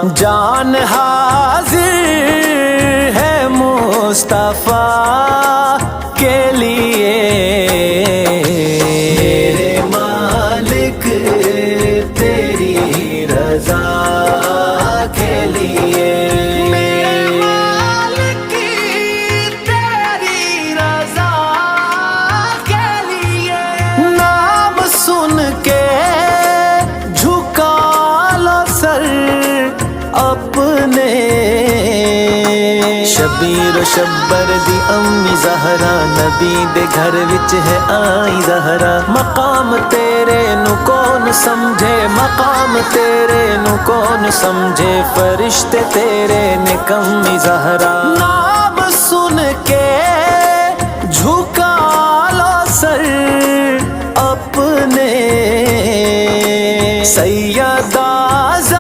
जान हाजिर है मुस्तफा के लिए, मेरे मालिक तेरी रजा के लिए, मेरे मालिक तेरी रजा के लिए। नाम सुन के झुका लो सर अपने, शबीर शब्बर दी अम्मी ज़हरा, नबी दे घर विच है आई ज़हरा। मकाम तेरे नु कौन समझे, मकाम तेरे नु कौन समझे, फरिश्ते तेरे ने कम्मी ज़हरा। नाम सुन के झुका लो सर अपने, सही